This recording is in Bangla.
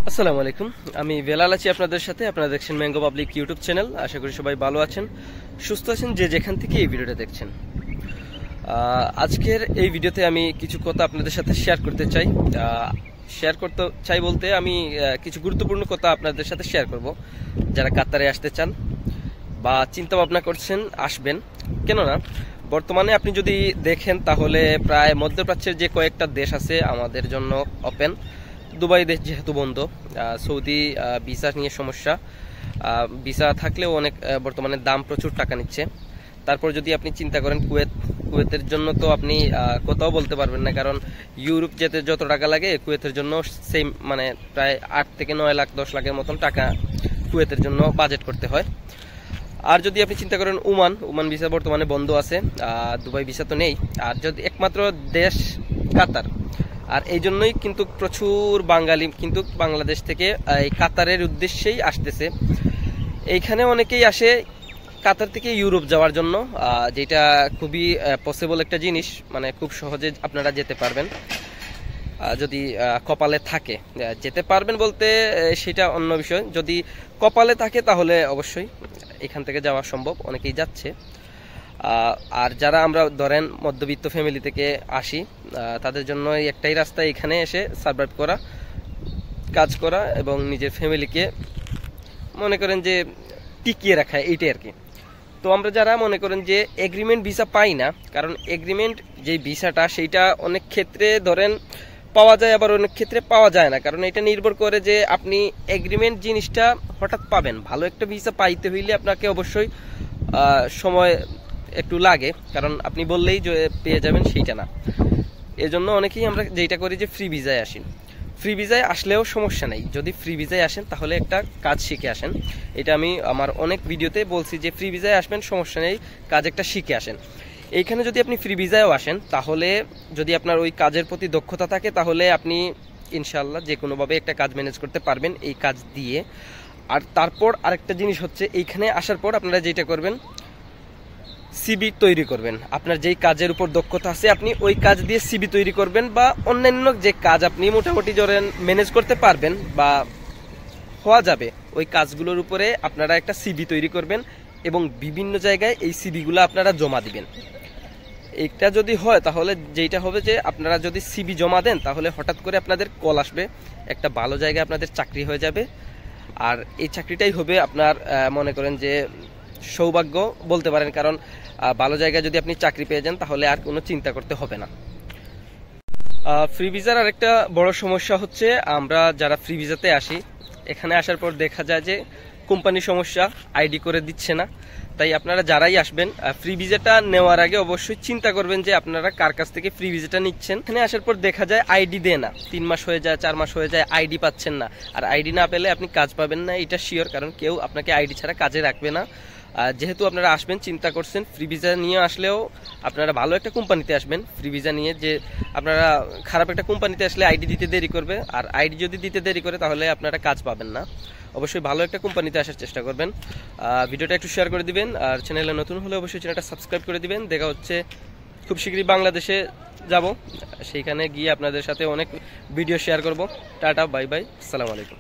আসসালামু আলাইকুম। আমি বেলাল আছি আপনাদের সাথে। আপনারা দেখছেন ম্যাঙ্গো পাবলিক ইউটিউব চ্যানেল। আশা করি সবাই ভালো আছেন, সুস্থ আছেন, যে যেখান থেকে এই ভিডিওটা দেখছেন। আজকের এই ভিডিওতে আমি কিছু কথা আপনাদের সাথে শেয়ার করতে চাই বলতে আমি কিছু গুরুত্বপূর্ণ কথা আপনাদের সাথে শেয়ার করব। যারা কাতারে আসতে চান বা চিন্তা ভাবনা করছেন আসবেন, কেননা বর্তমানে আপনি যদি দেখেন তাহলে প্রায় মধ্যপ্রাচ্যের যে কয়েকটা দেশ আছে আমাদের জন্য ওপেন। দুবাই দেশ যেহেতু বন্ধ, সৌদি ভিসা নিয়ে সমস্যা, ভিসা থাকলেও অনেক বর্তমানে দাম প্রচুর টাকা নিচ্ছে। তারপর যদি আপনি চিন্তা করেন কুয়েতের জন্য তো আপনি কোথাও বলতে পারবেন না, কারণ ইউরোপ যেতে যত টাকা লাগে কুয়েতের জন্য সেম, মানে প্রায় 8 থেকে 9 লাখ 10 লাখের মতন টাকা কুয়েতের জন্য বাজেট করতে হয়। আর যদি আপনি চিন্তা করেন ওমান ভিসা বর্তমানে বন্ধ আছে, দুবাই ভিসা তো নেই। আর যদি একমাত্র দেশ কাতার, আর এই জন্যই কিন্তু প্রচুর বাঙালি কিন্তু বাংলাদেশ থেকে এই কাতারের উদ্দেশ্যেই আসতেছে। এইখানে অনেকেই আসে কাতার থেকে ইউরোপ যাওয়ার জন্য, যেটা খুবই পসিবল একটা জিনিস, মানে খুব সহজে আপনারা যেতে পারবেন যদি কপালে থাকে। যেতে পারবেন বলতে সেটা অন্য বিষয়, যদি কপালে থাকে তাহলে অবশ্যই এখান থেকে যাওয়া সম্ভব, অনেকেই যাচ্ছে। আর যারা আমরা ধরেন মধ্যবিত্ত ফ্যামিলি থেকে আসি, তাদের জন্য একটাই রাস্তা, এখানে এসে সার্ভাইভ করা, কাজ করা এবং নিজের ফ্যামিলিকে মনে করেন যে টিকিয়ে রাখা, এইটাই আর কি। তো আমরা যারা মনে করেন যে এগ্রিমেন্ট ভিসা পাই না, কারণ এগ্রিমেন্ট যে ভিসাটা সেইটা অনেক ক্ষেত্রে ধরেন পাওয়া যায়, আবার অনেক ক্ষেত্রে পাওয়া যায় না, কারণ এটা নির্ভর করে যে আপনি এগ্রিমেন্ট জিনিসটা হঠাৎ পাবেন। ভালো একটা ভিসা পাইতে হইলে আপনাকে অবশ্যই সময় একটু লাগে, কারণ আপনি বললেই যে পেয়ে যাবেন সেইটা না। এজন্য অনেকেই আমরা যেটা করি যে ফ্রি ভিসায় আসি। ফ্রি ভিসায় আসলেও সমস্যা নেই, যদি ফ্রি ভিসায় আসেন তাহলে একটা কাজ শিখে আসেন। এটা আমি আমার অনেক ভিডিওতে বলছি যে ফ্রি ভিসায় আসবেন, সমস্যা নেই, কাজ একটা শিখে আসেন। এইখানে যদি আপনি ফ্রি ভিসায়ও আসেন, তাহলে যদি আপনার ওই কাজের প্রতি দক্ষতা থাকে তাহলে আপনি ইনশাল্লাহ যে কোনোভাবে একটা কাজ ম্যানেজ করতে পারবেন এই কাজ দিয়ে। আর তারপর আরেকটা জিনিস হচ্ছে, এইখানে আসার পর আপনারা যেটা করবেন, সিবি তৈরি করবেন। আপনার যেই কাজের উপর দক্ষতা আছে আপনি ওই কাজ দিয়ে সিবি তৈরি করবেন, বা অন্যান্য যে কাজ আপনি মোটামুটি ধরেন ম্যানেজ করতে পারবেন বা হওয়া যাবে, ওই কাজগুলোর উপরে আপনারা একটা সিবি তৈরি করবেন এবং বিভিন্ন জায়গায় এই সিবিগুলো আপনারা জমা দিবেন। এটা যদি হয় তাহলে যেটা হবে যে আপনারা যদি সিবি জমা দেন তাহলে হঠাৎ করে আপনাদের কল আসবে, একটা ভালো জায়গায় আপনাদের চাকরি হয়ে যাবে। আর এই চাকরিটাই হবে আপনার মনে করেন যে সৌভাগ্য বলতে পারেন, কারণ ভালো জায়গায় যদি আপনি চাকরি পেয়ে যান তাহলে আর কোনো চিন্তা করতে হবে না। ফ্রি ভিসার আরেকটা বড় সমস্যা হচ্ছে, আমরা যারা ফ্রি ভিসাতে আসি এখানে আসার পর দেখা যায় যে কোম্পানি সমস্যা, আইডি করে দিচ্ছে না। তাই আপনারা যারাই আসবেন ফ্রি ভিসাটা নেওয়ার আগে অবশ্যই চিন্তা করবেন যে আপনারা কার কাছ থেকে ফ্রি ভিসাটা নিচ্ছেন। এখানে আসার পর দেখা যায় আইডি দেয় না, 3 মাস হয়ে যায়, 4 মাস হয়ে যায়, আইডি পাচ্ছেন না। আর আইডি না পেলে আপনি কাজ পাবেন না, এটা শিওর, কারণ কেউ আপনাকে আইডি ছাড়া কাজে রাখবে না। যেহেতু আপনারা আসবেন, চিন্তা করছেন ফ্রি ভিসা নিয়ে আসলেও আপনারা ভালো একটা কোম্পানিতে আসবেন। ফ্রি ভিসা নিয়ে যে আপনারা খারাপ একটা কোম্পানিতে আসলে আইডি দিতে দেরি করবে, আর আইডি যদি দিতে দেরি করে তাহলে আপনারা কাজ পাবেন না। অবশ্যই ভালো একটা কোম্পানিতে আসার চেষ্টা করবেন। ভিডিওটা একটু শেয়ার করে দিবেন, আর চ্যানেলে নতুন হলে অবশ্যই চ্যানেলটা সাবস্ক্রাইব করে দিবেন। দেখা হচ্ছে খুব শীঘ্রই বাংলাদেশে যাব, সেইখানে গিয়ে আপনাদের সাথে অনেক ভিডিও শেয়ার করব। টাটা, বাই বাই, আসসালামু আলাইকুম।